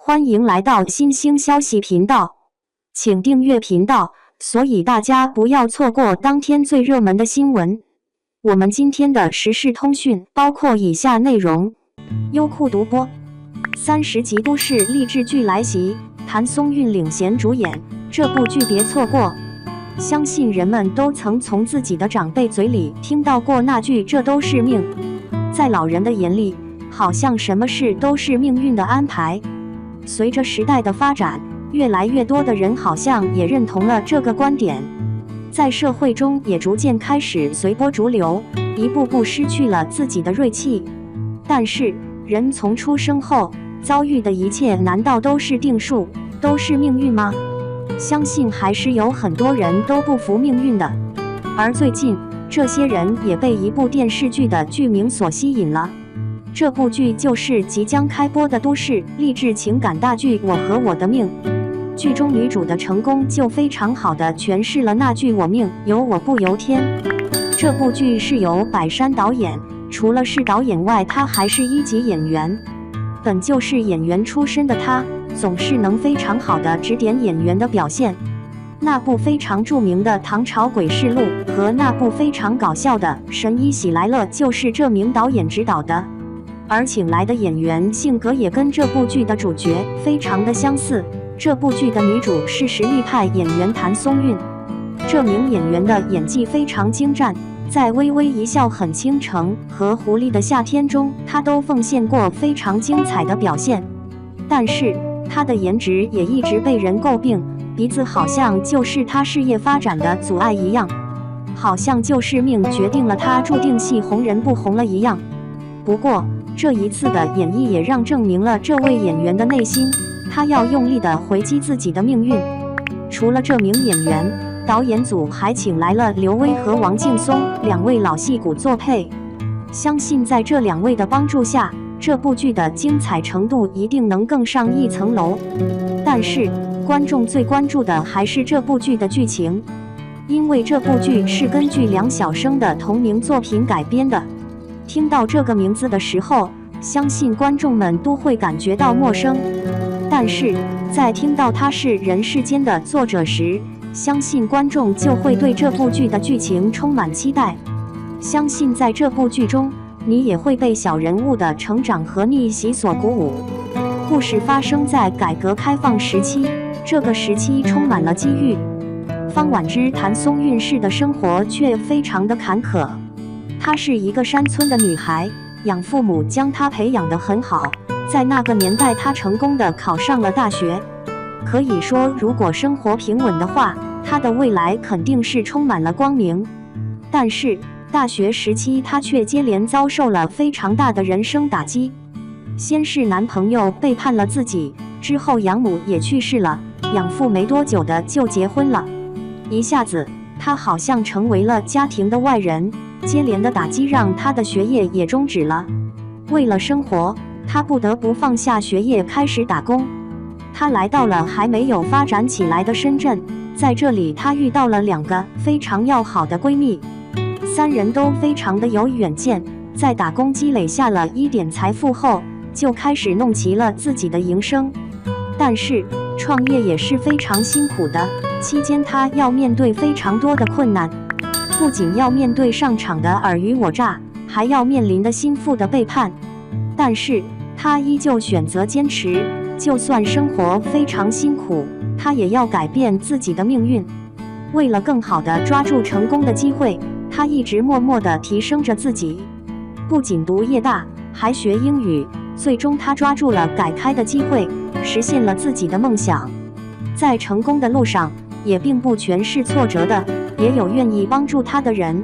欢迎来到新兴消息频道，请订阅频道，所以大家不要错过当天最热门的新闻。我们今天的时事通讯包括以下内容：优酷独播30集都市励志剧来袭，谭松韵领衔主演，这部剧别错过。相信人们都曾从自己的长辈嘴里听到过那句"这都是命"。在老人的眼里，好像什么事都是命运的安排。随着时代的发展，越来越多的人好像也认同了这个观点，在社会中也逐渐开始随波逐流，一步步失去了自己的锐气。但是，人从出生后遭遇的一切，难道都是定数，都是命运吗？相信还是有很多人都不服命运的。而最近，这些人也被一部电视剧的剧名所吸引了。这部剧就是即将开播的都市励志情感大剧《我和我的命》。剧中女主的成功就非常好地诠释了那句"我命由我不由天"。这部剧是由百山导演，除了是导演外，他还是1级演员。本就是演员出身的他，总是能非常好地指点演员的表现。那部非常著名的《唐朝诡事录》和那部非常搞笑的《神医喜来乐》就是这名导演指导的。而请来的演员性格也跟这部剧的主角非常的相似。这部剧的女主是实力派演员谭松韵，这名演员的演技非常精湛，在《微微一笑很倾城》和《狐狸的夏天》中，她都奉献过非常精彩的表现。但是，她的颜值也一直被人诟病，鼻子好像就是她事业发展的阻碍一样，好像就是命决定了她注定戏红人不红了一样。不过，这一次的演绎也让证明了这位演员的内心，他要用力地回击自己的命运。除了这名演员，导演组还请来了刘威和王劲松2位老戏骨作配。相信在这2位的帮助下，这部剧的精彩程度一定能更上一层楼。但是，观众最关注的还是这部剧的剧情，因为这部剧是根据梁晓声的同名作品改编的。听到这个名字的时候，相信观众们都会感觉到陌生。但是，在听到他是《人世间》的作者时，相信观众就会对这部剧的剧情充满期待。相信在这部剧中，你也会被小人物的成长和逆袭所鼓舞。故事发生在改革开放时期，这个时期充满了机遇。方婉之谭松韵式的生活却非常的坎坷。她是一个山村的女孩，养父母将她培养得很好，在那个年代，她成功地考上了大学。可以说，如果生活平稳的话，她的未来肯定是充满了光明。但是，大学时期她却接连遭受了非常大的人生打击。先是男朋友背叛了自己，之后养母也去世了，养父没多久的就结婚了。一下子，她好像成为了家庭的外人。接连的打击让他的学业也终止了。为了生活，他不得不放下学业开始打工。他来到了还没有发展起来的深圳，在这里他遇到了2个非常要好的闺蜜，3人都非常的有远见，在打工积累下了一点财富后，就开始弄齐了自己的营生。但是创业也是非常辛苦的，期间他要面对非常多的困难。不仅要面对上场的尔虞我诈，还要面临的心腹的背叛，但是他依旧选择坚持，就算生活非常辛苦，他也要改变自己的命运。为了更好地抓住成功的机会，他一直默默地提升着自己，不仅读夜大，还学英语，最终他抓住了改开的机会，实现了自己的梦想。在成功的路上，也并不全是挫折的，也有愿意帮助他的人。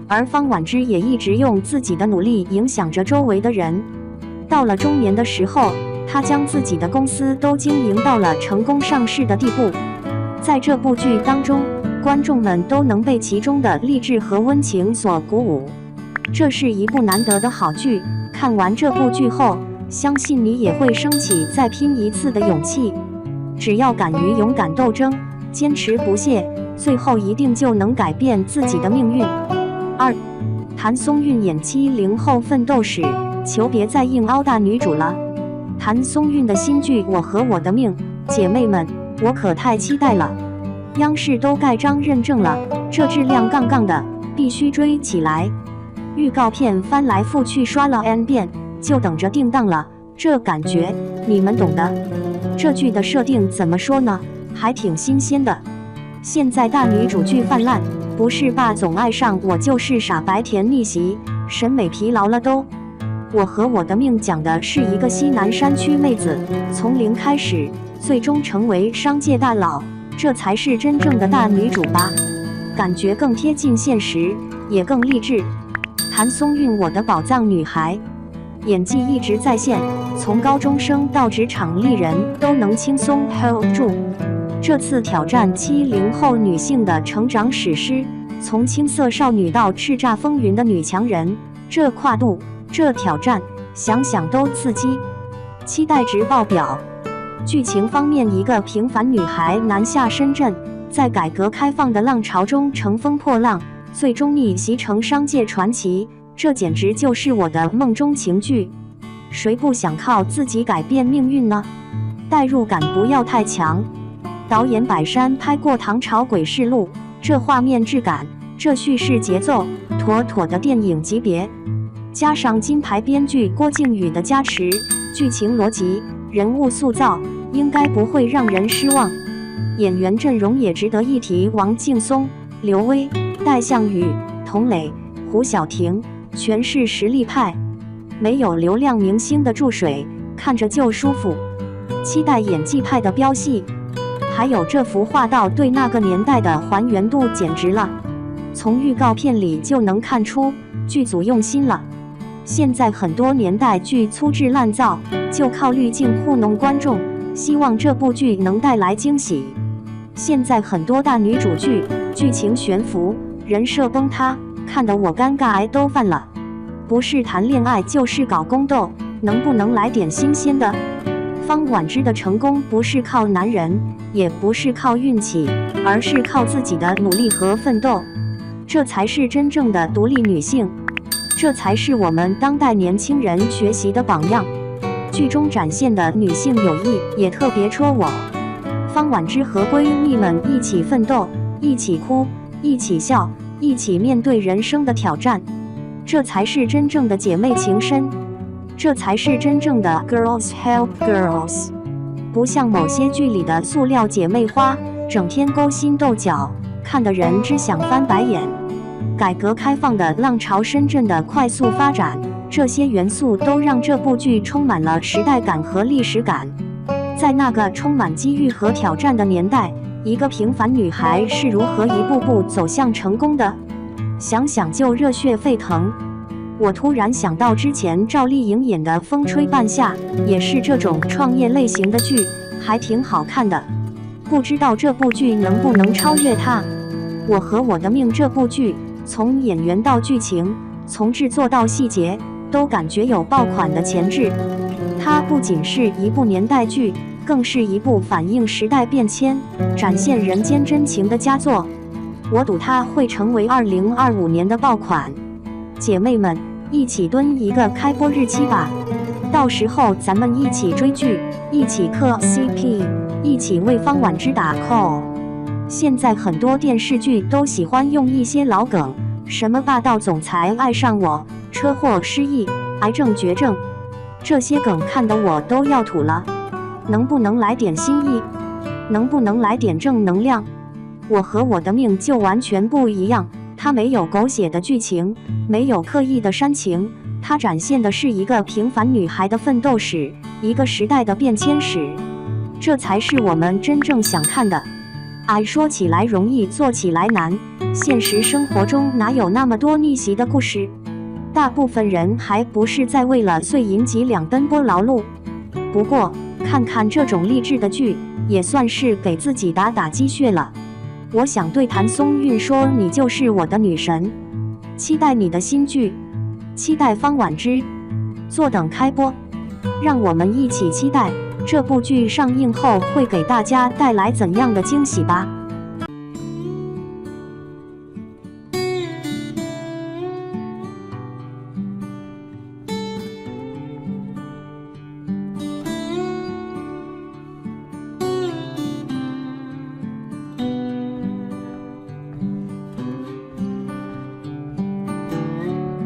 而方婉之也一直用自己的努力影响着周围的人。到了中年的时候，他将自己的公司都经营到了成功上市的地步。在这部剧当中，观众们都能被其中的励志和温情所鼓舞。这是一部难得的好剧，看完这部剧后，相信你也会升起再拼一次的勇气。只要敢于勇敢斗争，坚持不懈，最后一定就能改变自己的命运。2. 谭松韵演70后奋斗史，求别再硬凹大女主了。谭松韵的新剧《我和我的命》，姐妹们，我可太期待了！央视都盖章认证了，这质量杠杠的，必须追起来！预告片翻来覆去刷了 N 遍，就等着定档了。这感觉，你们懂的。这剧的设定怎么说呢？还挺新鲜的。现在大女主剧泛滥，不是霸总爱上我，就是傻白甜逆袭，审美疲劳了都。我和我的命讲的是一个西南山区妹子，从零开始，最终成为商界大佬，这才是真正的大女主吧？感觉更贴近现实，也更励志。谭松韵，我的宝藏女孩，演技一直在线，从高中生到职场丽人都能轻松 hold 住。这次挑战70后女性的成长史诗，从青涩少女到叱咤风云的女强人，这跨度，这挑战，想想都刺激，期待值爆表。剧情方面，一个平凡女孩南下深圳，在改革开放的浪潮中乘风破浪，最终逆袭成商界传奇，这简直就是我的梦中情剧。谁不想靠自己改变命运呢？代入感不要太强。导演百山拍过《唐朝诡事录》，这画面质感，这叙事节奏，妥妥的电影级别。加上金牌编剧郭靖宇的加持，剧情逻辑、人物塑造，应该不会让人失望。演员阵容也值得一提，王劲松、刘威、戴向宇、佟磊、胡晓婷，全是实力派，没有流量明星的注水，看着就舒服。期待演技派的飙戏，还有这幅画到对那个年代的还原度简直了，从预告片里就能看出剧组用心了。现在很多年代剧粗制滥造，就靠滤镜糊弄观众，希望这部剧能带来惊喜。现在很多大女主剧，剧情悬浮，人设崩塌，看得我尴尬癌都犯了。不是谈恋爱就是搞宫斗，能不能来点新鲜的？方婉之的成功不是靠男人，也不是靠运气，而是靠自己的努力和奋斗，这才是真正的独立女性，这才是我们当代年轻人学习的榜样。剧中展现的女性友谊也特别戳我，方婉之和闺蜜们一起奋斗，一起哭，一起笑，一起面对人生的挑战，这才是真正的姐妹情深，这才是真正的 Girls Help Girls， 不像某些剧里的塑料姐妹花，整天勾心斗角，看得人只想翻白眼。改革开放的浪潮，深圳的快速发展，这些元素都让这部剧充满了时代感和历史感。在那个充满机遇和挑战的年代，一个平凡女孩是如何一步步走向成功的，想想就热血沸腾。我突然想到之前赵丽颖演的《风吹半夏》，也是这种创业类型的剧，还挺好看的。不知道这部剧能不能超越它？我和我的命这部剧，从演员到剧情，从制作到细节，都感觉有爆款的潜质。它不仅是一部年代剧，更是一部反映时代变迁、展现人间真情的佳作。我赌它会成为2025年的爆款。姐妹们，一起蹲一个开播日期吧，到时候咱们一起追剧，一起磕 CP， 一起为方婉之打 call。现在很多电视剧都喜欢用一些老梗，什么霸道总裁爱上我、车祸失忆、癌症绝症，这些梗看得我都要吐了。能不能来点新意？能不能来点正能量？我和我的命就完全不一样。它没有狗血的剧情，没有刻意的煽情，它展现的是一个平凡女孩的奋斗史，一个时代的变迁史，这才是我们真正想看的。说起来容易，做起来难，现实生活中哪有那么多逆袭的故事？大部分人还不是在为了碎银几两奔波劳碌。不过，看看这种励志的剧，也算是给自己打打鸡血了。我想对谭松韵说，你就是我的女神，期待你的新剧，期待方婉之，坐等开播，让我们一起期待这部剧上映后会给大家带来怎样的惊喜吧。